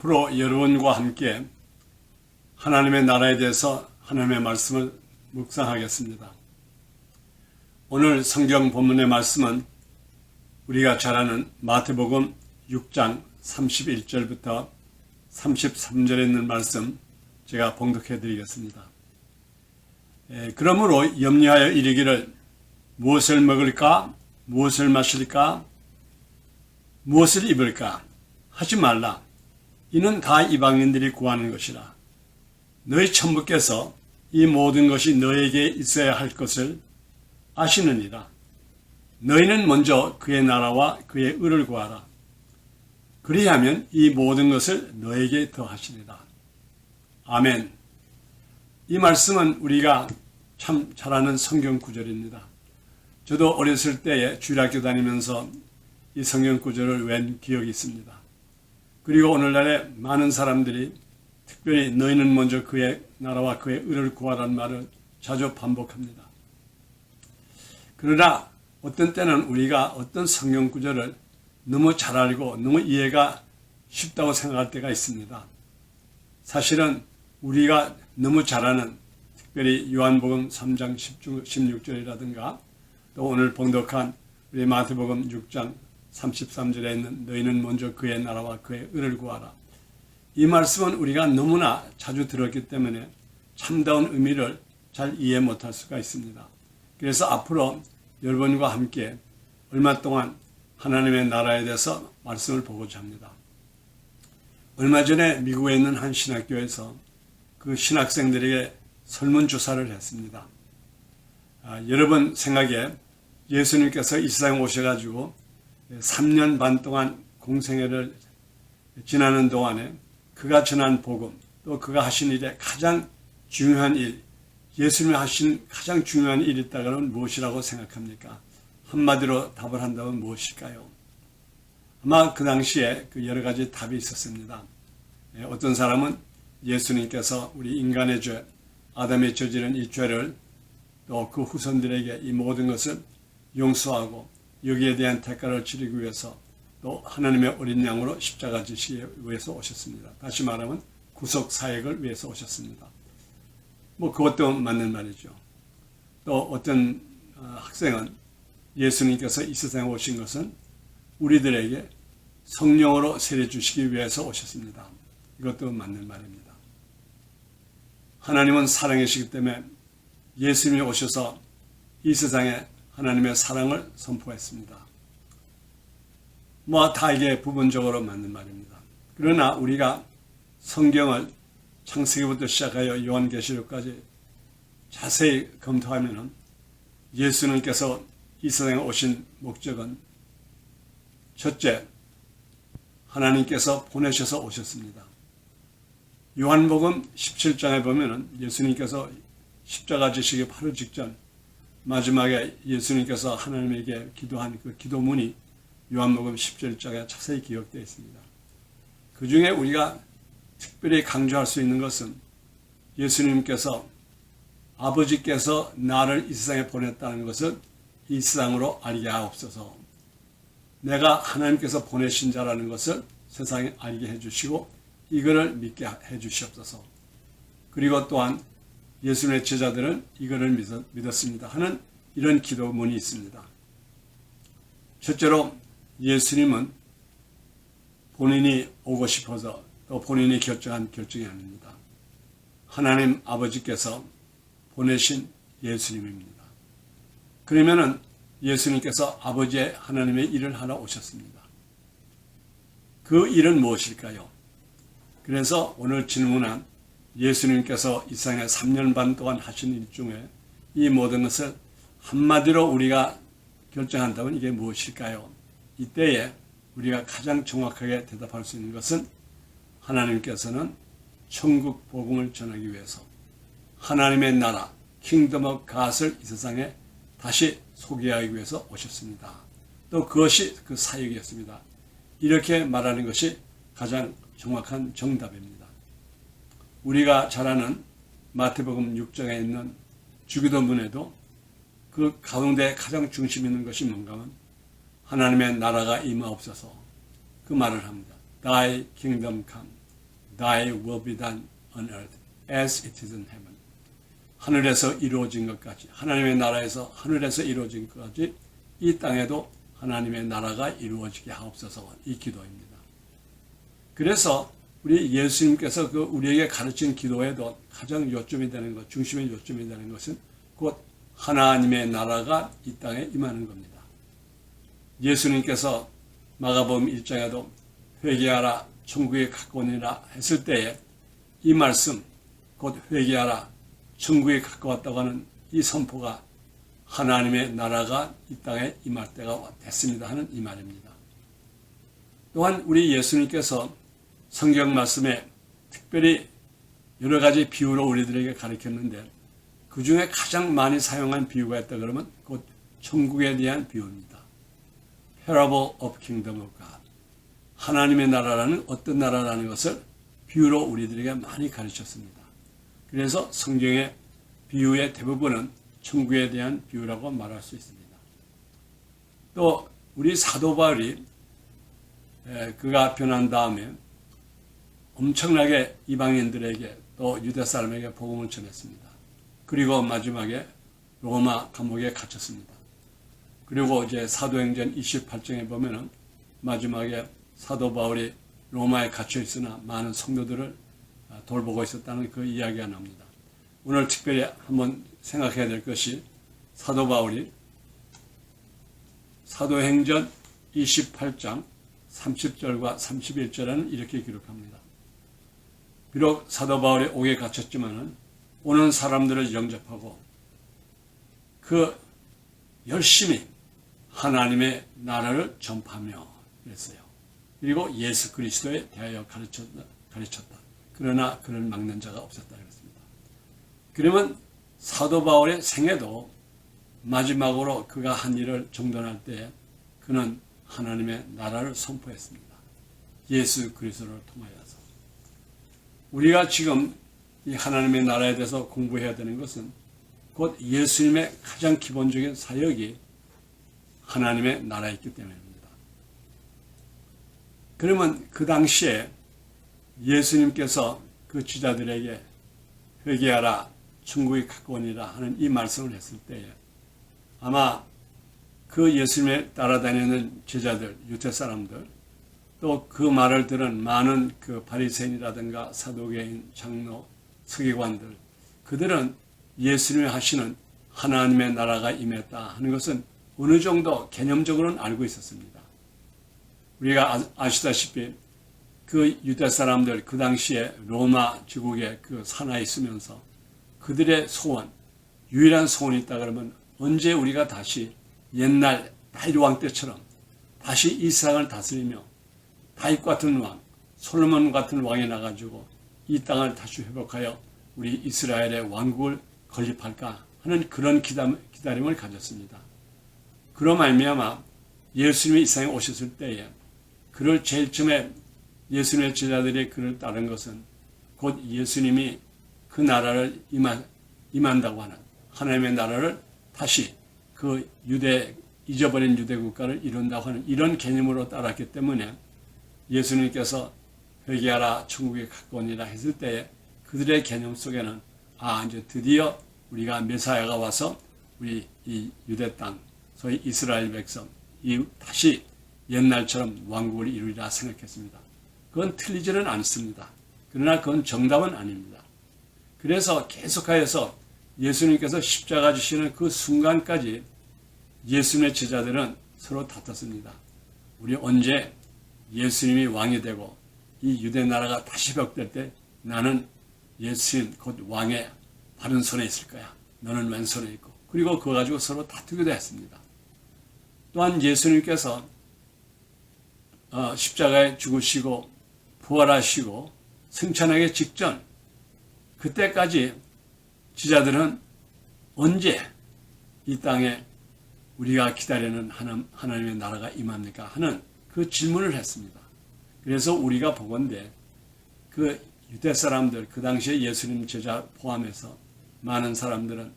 앞으로 여러분과 함께 하나님의 나라에 대해서 하나님의 말씀을 묵상하겠습니다. 오늘 성경 본문의 말씀은 우리가 잘 아는 마태복음 6장 31절부터 33절에 있는 말씀 제가 봉독해 드리겠습니다. 그러므로 염려하여 이르기를 무엇을 먹을까, 무엇을 마실까, 무엇을 입을까 하지 말라. 이는 다 이방인들이 구하는 것이라. 너희 천부께서 이 모든 것이 너에게 있어야 할 것을 아시느니라. 너희는 먼저 그의 나라와 그의 의를 구하라. 그리하면 이 모든 것을 너에게 더하시리라. 아멘. 이 말씀은 우리가 참 잘 아는 성경 구절입니다. 저도 어렸을 때에 주일학교 다니면서 이 성경 구절을 웬 기억이 있습니다. 그리고 오늘날에 많은 사람들이 특별히 너희는 먼저 그의 나라와 그의 의를 구하라는 말을 자주 반복합니다. 그러나 어떤 때는 우리가 어떤 성경 구절을 너무 잘 알고 너무 이해가 쉽다고 생각할 때가 있습니다. 사실은 우리가 너무 잘 아는 특별히 요한복음 3장 16절이라든가 또 오늘 봉독한 우리 마태복음 6장 33절에 있는 너희는 먼저 그의 나라와 그의 의를 구하라. 이 말씀은 우리가 너무나 자주 들었기 때문에 참다운 의미를 잘 이해 못할 수가 있습니다. 그래서 앞으로 여러분과 함께 얼마 동안 하나님의 나라에 대해서 말씀을 보고자 합니다. 얼마 전에 미국에 있는 한 신학교에서 그 신학생들에게 설문조사를 했습니다. 여러분 생각에 예수님께서 이 세상에 오셔가지고 3년 반 동안 공생애를 지나는 동안에 그가 전한 복음 또 그가 하신 일에 가장 중요한 일, 예수님이 하신 가장 중요한 일이 있다면 무엇이라고 생각합니까? 한마디로 답을 한다면 무엇일까요? 아마 그 당시에 그 여러 가지 답이 있었습니다. 어떤 사람은 예수님께서 우리 인간의 죄, 아담이 저지른 이 죄를 또 그 후손들에게 이 모든 것을 용서하고 여기에 대한 대가를 치르기 위해서 또 하나님의 어린 양으로 십자가 지시기 위해서 오셨습니다. 다시 말하면 구속 사역을 위해서 오셨습니다. 그것도 맞는 말이죠. 또 어떤 학생은 예수님께서 이 세상에 오신 것은 우리들에게 성령으로 세례 주시기 위해서 오셨습니다. 이것도 맞는 말입니다. 하나님은 사랑이시기 때문에 예수님이 오셔서 이 세상에 하나님의 사랑을 선포했습니다. 다 이게 부분적으로 맞는 말입니다. 그러나 우리가 성경을 창세기부터 시작하여 요한계시록까지 자세히 검토하면 예수님께서 이 세상에 오신 목적은 첫째, 하나님께서 보내셔서 오셨습니다. 요한복음 17장에 보면 예수님께서 십자가 지시기 바로 직전 마지막에 예수님께서 하나님에게 기도한 그 기도문이 요한복음 17장에 자세히 기록되어 있습니다. 그 중에 우리가 특별히 강조할 수 있는 것은 예수님께서 아버지께서 나를 이 세상에 보냈다는 것을 이 세상으로 알게 하옵소서. 내가 하나님께서 보내신 자라는 것을 세상에 알게 해주시고 이거를 믿게 해주시옵소서. 그리고 또한 예수님의 제자들은 이거를 믿었습니다 하는 이런 기도문이 있습니다. 첫째로 예수님은 본인이 오고 싶어서 또 본인이 결정한 결정이 아닙니다. 하나님 아버지께서 보내신 예수님입니다. 그러면은 예수님께서 아버지의 하나님의 일을 하러 오셨습니다. 그 일은 무엇일까요? 그래서 오늘 질문한 예수님께서 이 세상에 3년 반 동안 하신 일 중에 이 모든 것을 한마디로 우리가 결정한다면 이게 무엇일까요? 이때에 우리가 가장 정확하게 대답할 수 있는 것은 하나님께서는 천국 복음을 전하기 위해서 하나님의 나라, 킹덤 오브 갓을 이 세상에 다시 소개하기 위해서 오셨습니다. 또 그것이 그 사역이었습니다. 이렇게 말하는 것이 가장 정확한 정답입니다. 우리가 잘 아는 마태복음 6장에 있는 주기도문에도 그 가운데 가장 중심 있는 것이 뭔가 하면 하나님의 나라가 임하옵소서 그 말을 합니다. Thy kingdom come. Thy will be done on earth as it is in heaven. 하늘에서 이루어진 것까지, 하나님의 나라에서 하늘에서 이루어진 것까지 이 땅에도 하나님의 나라가 이루어지게 하옵소서, 이 기도입니다. 그래서 우리 예수님께서 그 우리에게 가르친 기도에도 가장 요점이 되는 것, 중심의 요점이 되는 것은 곧 하나님의 나라가 이 땅에 임하는 겁니다. 예수님께서 마가복음 1장에도 회개하라 천국에 가까우니라 했을 때에 이 말씀, 곧 회개하라 천국에 가까웠다고 하는 이 선포가 하나님의 나라가 이 땅에 임할 때가 됐습니다 하는 이 말입니다. 또한 우리 예수님께서 성경 말씀에 특별히 여러 가지 비유로 우리들에게 가르쳤는데 그 중에 가장 많이 사용한 비유가 있다 그러면 곧 천국에 대한 비유입니다. Parable of Kingdom of God. 하나님의 나라라는 어떤 나라라는 것을 비유로 우리들에게 많이 가르쳤습니다. 그래서 성경의 비유의 대부분은 천국에 대한 비유라고 말할 수 있습니다. 또 우리 사도 바울이 그가 변한 다음에 엄청나게 이방인들에게 또 유대 사람에게 복음을 전했습니다. 그리고 마지막에 로마 감옥에 갇혔습니다. 그리고 이제 사도행전 28장에 보면은 마지막에 사도 바울이 로마에 갇혀 있으나 많은 성도들을 돌보고 있었다는 그 이야기가 나옵니다. 오늘 특별히 한번 생각해야 될 것이 사도 바울이 사도행전 28장 30절과 31절에는 이렇게 기록합니다. 비록 사도 바울이 옥에 갇혔지만은 오는 사람들을 영접하고 그 열심히 하나님의 나라를 전파하며 그랬어요. 그리고 예수 그리스도에 대하여 가르쳤다. 그러나 그를 막는 자가 없었다 그랬습니다. 그러면 사도 바울의 생애도 마지막으로 그가 한 일을 정돈할 때 그는 하나님의 나라를 선포했습니다. 예수 그리스도를 통하여서. 우리가 지금 이 하나님의 나라에 대해서 공부해야 되는 것은 곧 예수님의 가장 기본적인 사역이 하나님의 나라에 있기 때문입니다. 그러면 그 당시에 예수님께서 그 지자들에게 회개하라 천국이 가까우니라 하는 이 말씀을 했을 때에 아마 그 예수님을 따라다니는 제자들, 유대 사람들 또 그 말을 들은 많은 그 바리새인이라든가 사두개인, 장로, 서기관들 그들은 예수님이 하시는 하나님의 나라가 임했다 하는 것은 어느 정도 개념적으로는 알고 있었습니다. 우리가 아시다시피 그 유대 사람들 그 당시에 로마 제국의 그 산하에 있으면서 그들의 소원, 유일한 소원이 있다 그러면 언제 우리가 다시 옛날 다윗 왕 때처럼 다시 이스라엘을 다스리며 다윗 같은 왕, 솔로몬 같은 왕이 나가지고 이 땅을 다시 회복하여 우리 이스라엘의 왕국을 건립할까 하는 그런 기다림을 가졌습니다. 그로 말미암아 예수님이 이 세상에 오셨을 때에 그를 제일 처음에 예수님의 제자들이 그를 따른 것은 곧 예수님이 그 나라를 임한다고 하는 하나님의 나라를 다시 그 잊어버린 유대 국가를 이룬다고 하는 이런 개념으로 따랐기 때문에 예수님께서 회개하라 천국에 가까우니라 했을 때에 그들의 개념 속에는 이제 드디어 우리가 메사야가 와서 우리 이 유대 땅 소위 이스라엘 백성 다시 옛날처럼 왕국을 이루리라 생각했습니다. 그건 틀리지는 않습니다. 그러나 그건 정답은 아닙니다. 그래서 계속하여서 예수님께서 십자가 지시는 그 순간까지 예수님의 제자들은 서로 다퉜습니다. 우리 언제 예수님이 왕이 되고 이 유대 나라가 다시 회복될 때 나는 예수님 곧 왕의 바른 손에 있을 거야. 너는 왼손에 있고. 그리고 그거 가지고 서로 다투기도 했습니다. 또한 예수님께서 십자가에 죽으시고 부활하시고 승천하기 직전 그때까지 지자들은 언제 이 땅에 우리가 기다리는 하나님의 나라가 임합니까? 하는 그 질문을 했습니다. 그래서 우리가 보건대 그 유대 사람들 그 당시에 예수님 제자 포함해서 많은 사람들은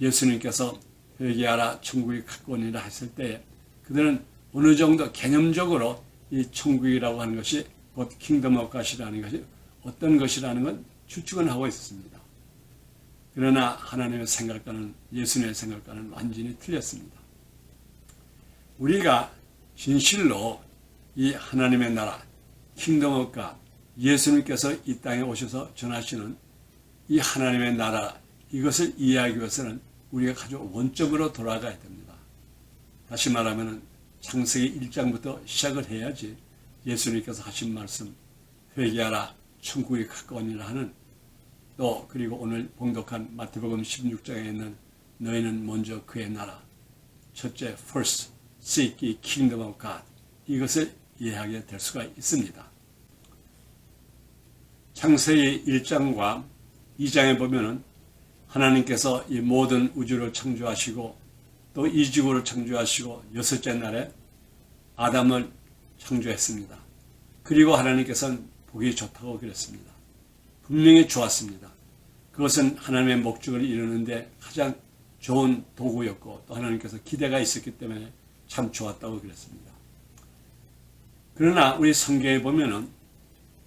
예수님께서 회개하라 천국이 가까우니라 했을 때 그들은 어느 정도 개념적으로 이 천국이라고 하는 것이 곧 킹덤 오브 갓이라는 것이 어떤 것이라는 건 추측은 하고 있었습니다. 그러나 하나님의 생각과는 예수님의 생각과는 완전히 틀렸습니다. 우리가 진실로 이 하나님의 나라, 킹덤 오브 갓, 예수님께서 이 땅에 오셔서 전하시는 이 하나님의 나라, 이것을 이해하기 위해서는 우리가 가장 원점으로 돌아가야 됩니다. 다시 말하면 창세기 1장부터 시작을 해야지 예수님께서 하신 말씀, 회개하라 천국이 가까우니라 하는, 또 그리고 오늘 봉독한 마태복음 16장에 있는 너희는 먼저 그의 나라, 첫째 first seek the kingdom of God, 이것을 이해하게 될 수가 있습니다. 창세기 1장과 2장에 보면은 하나님께서 이 모든 우주를 창조하시고 또 이 지구를 창조하시고 여섯째 날에 아담을 창조했습니다. 그리고 하나님께서는 보기 좋다고 그랬습니다. 분명히 좋았습니다. 그것은 하나님의 목적을 이루는데 가장 좋은 도구였고 또 하나님께서 기대가 있었기 때문에 참 좋았다고 그랬습니다. 그러나 우리 성경에 보면은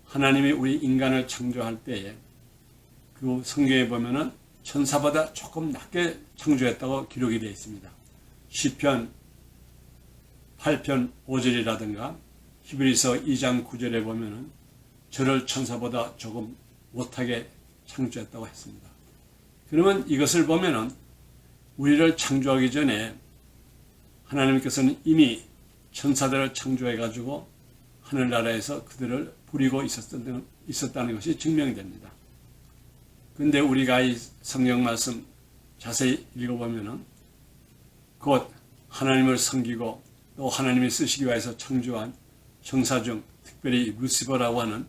하나님이 우리 인간을 창조할 때에 그 성경에 보면은 천사보다 조금 낮게 창조했다고 기록이 되어 있습니다. 시편 8편 5절이라든가 히브리서 2장 9절에 보면은 저를 천사보다 조금 못하게 창조했다고 했습니다. 그러면 이것을 보면은 우리를 창조하기 전에 하나님께서는 이미 천사들을 창조해 가지고 하늘나라에서 그들을 부리고 있었다는 것이 증명이 됩니다. 그런데 우리가 이 성경 말씀 자세히 읽어보면은 곧 하나님을 섬기고 또 하나님이 쓰시기 위해서 창조한 천사 중 특별히 루시퍼라고 하는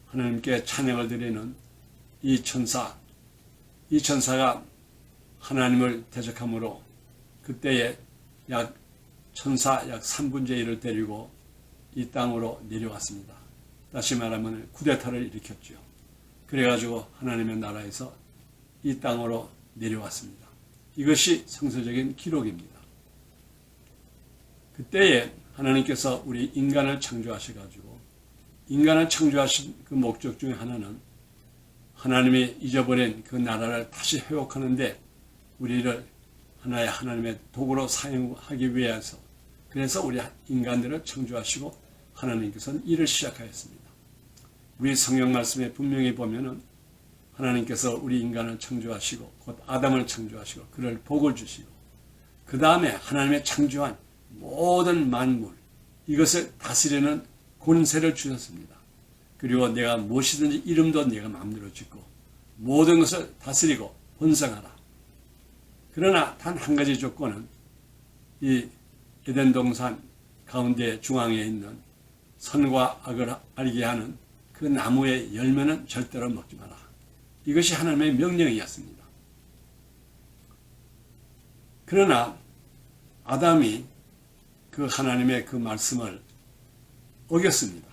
하나님께 찬양을 드리는 이 천사가 하나님을 대적함으로 그때에 천사 약 3분의 1을 데리고 이 땅으로 내려왔습니다. 다시 말하면 쿠데타를 일으켰죠. 그래가지고 하나님의 나라에서 이 땅으로 내려왔습니다. 이것이 성서적인 기록입니다. 그때에 하나님께서 우리 인간을 창조하셔가지고 인간을 창조하신 그 목적 중에 하나는 하나님이 잊어버린 그 나라를 다시 회복하는데 우리를 하나의 하나님의 도구로 사용하기 위해서, 그래서 우리 인간들을 창조하시고 하나님께서는 일을 시작하였습니다. 우리 성경 말씀에 분명히 보면은 하나님께서 우리 인간을 창조하시고 곧 아담을 창조하시고 그를 복을 주시고 그 다음에 하나님의 창조한 모든 만물 이것을 다스리는 권세를 주셨습니다. 그리고 내가 무엇이든지 이름도 내가 마음대로 짓고 모든 것을 다스리고 번성하라. 그러나 단 한 가지 조건은 이 에덴 동산 가운데 중앙에 있는 선과 악을 알게 하는 그 나무의 열매는 절대로 먹지 마라. 이것이 하나님의 명령이었습니다. 그러나 아담이 그 하나님의 그 말씀을 어겼습니다.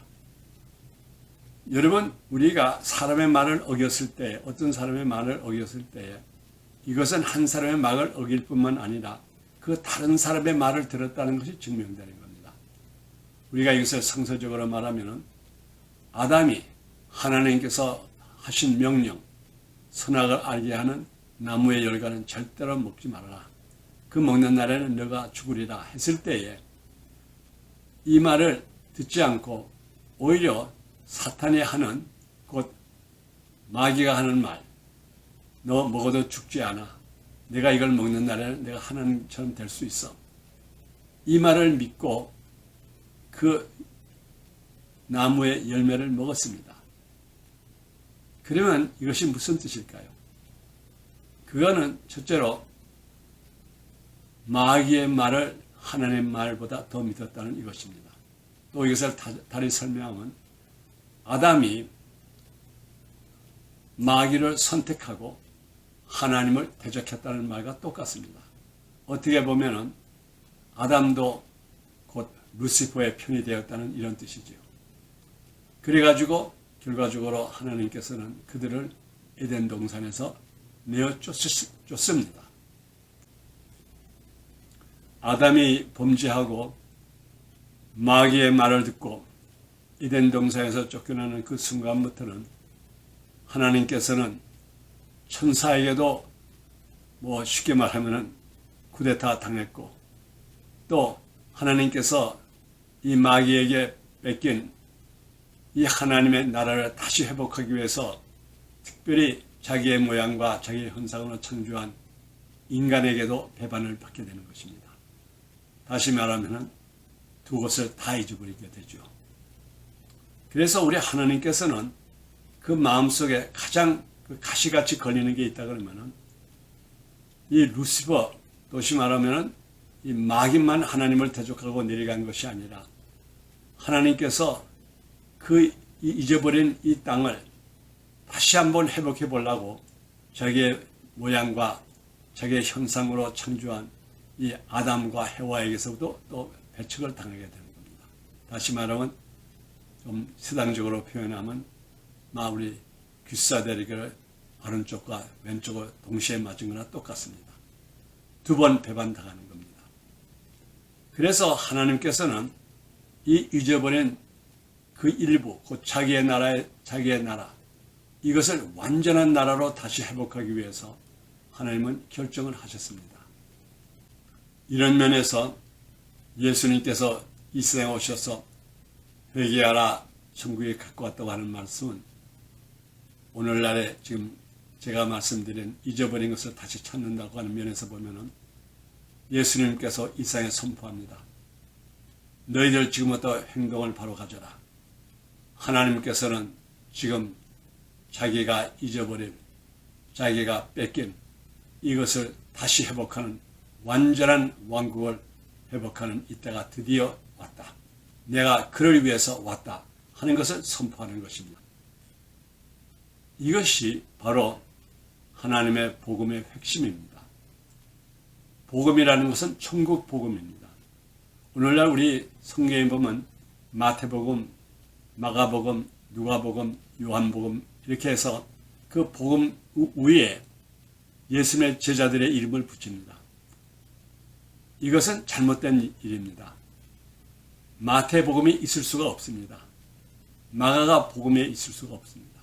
여러분, 우리가 사람의 말을 어겼을 때, 어떤 사람의 말을 어겼을 때 이것은 한 사람의 말을 어길 뿐만 아니라 그 다른 사람의 말을 들었다는 것이 증명되는 겁니다. 우리가 이것을 성서적으로 말하면 아담이 하나님께서 하신 명령, 선악을 알게 하는 나무의 열과는 절대로 먹지 말아라. 그 먹는 날에는 너가 죽으리라 했을 때에 이 말을 듣지 않고 오히려 사탄이 하는, 곧 마귀가 하는 말, 너 먹어도 죽지 않아. 내가 이걸 먹는 날에는 내가 하나님처럼 될 수 있어. 이 말을 믿고 그 나무의 열매를 먹었습니다. 그러면 이것이 무슨 뜻일까요? 그거는 첫째로 마귀의 말을 하나님의 말보다 더 믿었다는 이것입니다. 또 이것을 다시 설명하면 아담이 마귀를 선택하고 하나님을 대적했다는 말과 똑같습니다. 어떻게 보면은 아담도 곧 루시퍼의 편이 되었다는 이런 뜻이지요. 그래가지고 결과적으로 하나님께서는 그들을 에덴 동산에서 내어 쫓습니다. 아담이 범죄하고 마귀의 말을 듣고 에덴 동산에서 쫓겨나는 그 순간부터는 하나님께서는 천사에게도 쉽게 말하면은 쿠데타 당했고, 또 하나님께서 이 마귀에게 뺏긴 이 하나님의 나라를 다시 회복하기 위해서 특별히 자기의 모양과 자기의 형상으로 창조한 인간에게도 배반을 받게 되는 것입니다. 다시 말하면 두 것을 다 잊어버리게 되죠. 그래서 우리 하나님께서는 그 마음속에 가장 가시같이 걸리는 게 있다 그러면은 이 루시퍼, 다시 말하면은 이 마귀만 하나님을 대적하고 내려간 것이 아니라 하나님께서 그 잊어버린 이 땅을 다시 한번 회복해 보려고 자기의 모양과 자기의 형상으로 창조한 이 아담과 해와에게서도 또 배척을 당하게 되는 겁니다. 다시 말하면 좀 세상적으로 표현하면 우리 귀싸대리를 오른쪽과 왼쪽을 동시에 맞은 거나 똑같습니다. 두 번 배반당하는 겁니다. 그래서 하나님께서는 이 잊어버린 그 일부, 곧 자기의 나라, 이것을 완전한 나라로 다시 회복하기 위해서 하나님은 결정을 하셨습니다. 이런 면에서 예수님께서 이 세상에 오셔서 회개하라, 천국에 갖고 왔다고 하는 말씀은 오늘날에 지금 제가 말씀드린 잊어버린 것을 다시 찾는다고 하는 면에서 보면은 예수님께서 이 세상에 선포합니다. 너희들 지금부터 행동을 바로 가져라. 하나님께서는 지금 자기가 잊어버린, 자기가 뺏긴 이것을 다시 회복하는 완전한 왕국을 회복하는 이때가 드디어 왔다. 내가 그를 위해서 왔다 하는 것을 선포하는 것입니다. 이것이 바로 하나님의 복음의 핵심입니다. 복음이라는 것은 천국 복음입니다. 오늘날 우리 성경에 보면 마태복음, 마가복음, 누가복음, 요한복음 이렇게 해서 그 복음 위에 예수님의 제자들의 이름을 붙입니다. 이것은 잘못된 일입니다. 마태복음이 있을 수가 없습니다. 마가가 복음에 있을 수가 없습니다.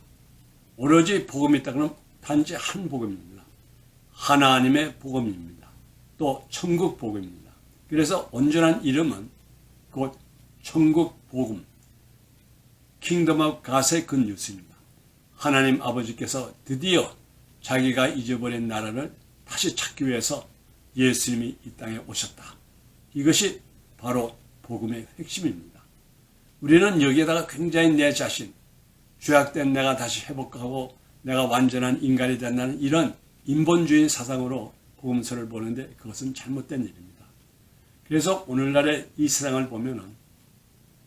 오로지 복음이 있다 그러면 단지 한 복음입니다. 하나님의 복음입니다. 또 천국 복음입니다. 그래서 온전한 이름은 곧 천국 복음, Kingdom of God의 good news입니다. 하나님 아버지께서 드디어 자기가 잊어버린 나라를 다시 찾기 위해서 예수님이 이 땅에 오셨다. 이것이 바로 복음의 핵심입니다. 우리는 여기에다가 굉장히 내 자신, 죄악된 내가 다시 회복하고 내가 완전한 인간이 된다는 이런 인본주의 사상으로 복음서를 보는데 그것은 잘못된 일입니다. 그래서 오늘날의 이 세상을 보면은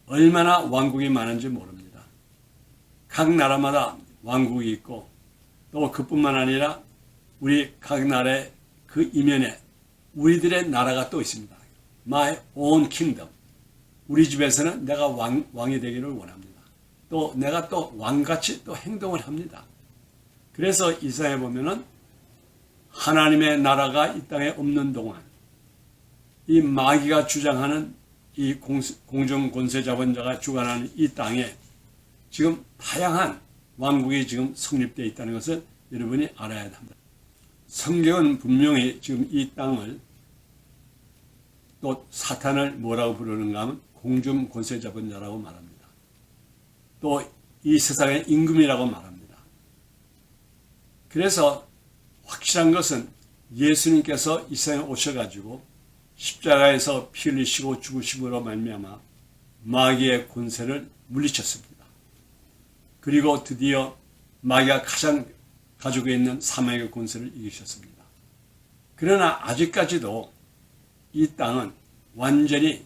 얼마나 왕국이 많은지 모릅니다. 각 나라마다 왕국이 있고 또 그뿐만 아니라 우리 각 나라의 그 이면에 우리들의 나라가 또 있습니다. My own kingdom. 우리 집에서는 내가 왕이 되기를 원합니다. 또 내가 또 왕같이 또 행동을 합니다. 그래서 이 세상에 보면은 하나님의 나라가 이 땅에 없는 동안 이 마귀가 주장하는 이 공정 권세 자본자가 주관하는 이 땅에 지금 다양한 왕국이 지금 성립되어 있다는 것을 여러분이 알아야 합니다. 성경은 분명히 지금 이 땅을 또 사탄을 뭐라고 부르는가 하면 공중 권세 잡은 자라고 말합니다. 또 이 세상의 임금이라고 말합니다. 그래서 확실한 것은 예수님께서 이 세상에 오셔가지고 십자가에서 피 흘리시고 죽으심으로 말미암아 마귀의 권세를 물리쳤습니다. 그리고 드디어 마귀가 가장 가지고 있는 사망의 권세를 이기셨습니다. 그러나 아직까지도 이 땅은 완전히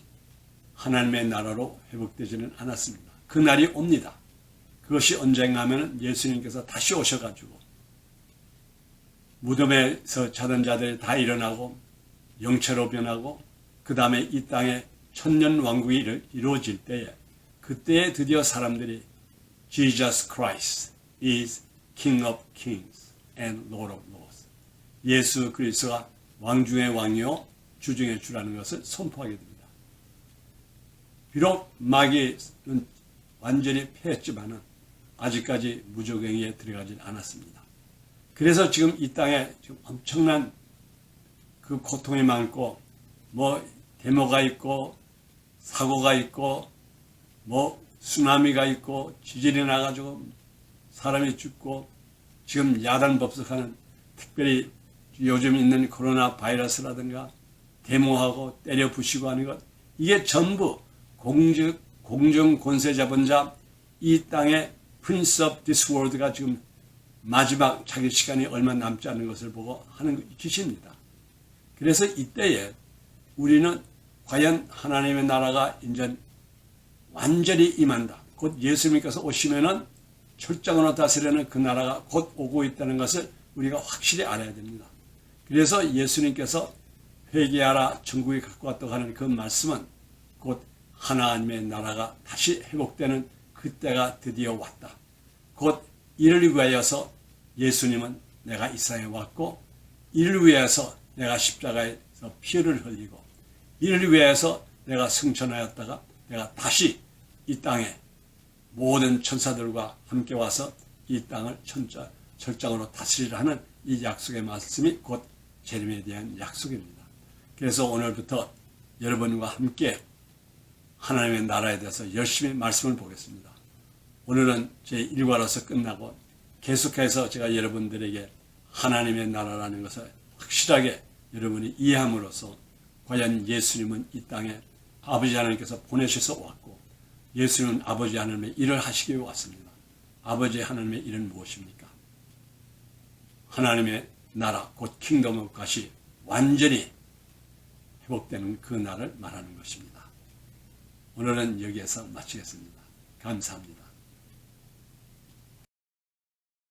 하나님의 나라로 회복되지는 않았습니다. 그 날이 옵니다. 그것이 언젠가 하면 예수님께서 다시 오셔가지고 무덤에서 자던 자들이 다 일어나고 영체로 변하고 그 다음에 이 땅에 천년 왕국이 이루어질 때에 그때에 드디어 사람들이 Jesus Christ is King of Kings and Lord of Lords. 예수 그리스도가 왕 중의 왕이요 주 중의 주라는 것을 선포하게 됩니다. 비록 마귀는 완전히 패했지만은 아직까지 무적행위에 들어가지 않았습니다. 그래서 지금 이 땅에 지금 엄청난 그 고통이 많고, 뭐 데모가 있고 사고가 있고 뭐 쓰나미가 있고 지진이 나가지고 사람이 죽고, 지금 야단법석하는, 특별히 요즘 있는 코로나 바이러스라든가 데모하고 때려 부시고 하는 것, 이게 전부 공정 권세 잡은 자, 이 땅의 Prince of this world가 지금 마지막 자기 시간이 얼마 남지 않은 것을 보고 하는 짓입니다. 그래서 이때에 우리는 과연 하나님의 나라가 이제 완전히 임한다, 곧 예수님께서 오시면은 철장으로 다스리는 그 나라가 곧 오고 있다는 것을 우리가 확실히 알아야 됩니다. 그래서 예수님께서 회개하라 천국이 갖고 왔다고 하는 그 말씀은 곧 하나님의 나라가 다시 회복되는 그때가 드디어 왔다. 곧 이를 위하여서 예수님은 내가 이 세상에 왔고, 이를 위해서 내가 십자가에서 피를 흘리고, 이를 위해서 내가 승천하였다가 내가 다시 이 땅에 모든 천사들과 함께 와서 이 땅을 철장으로 다스리라 하는 이 약속의 말씀이 곧 재림에 대한 약속입니다. 그래서 오늘부터 여러분과 함께 하나님의 나라에 대해서 열심히 말씀을 보겠습니다. 오늘은 제 일과로서 끝나고 계속해서 제가 여러분들에게 하나님의 나라라는 것을 확실하게 여러분이 이해함으로써 과연 예수님은 이 땅에 아버지 하나님께서 보내셔서 왔고, 예수님은 아버지 하나님의 일을 하시기 위해 왔습니다. 아버지 하나님의 일은 무엇입니까? 하나님의 나라, 곧 킹덤 오브 갓이 완전히 회복되는 그 날을 말하는 것입니다. 오늘은 여기에서 마치겠습니다. 감사합니다.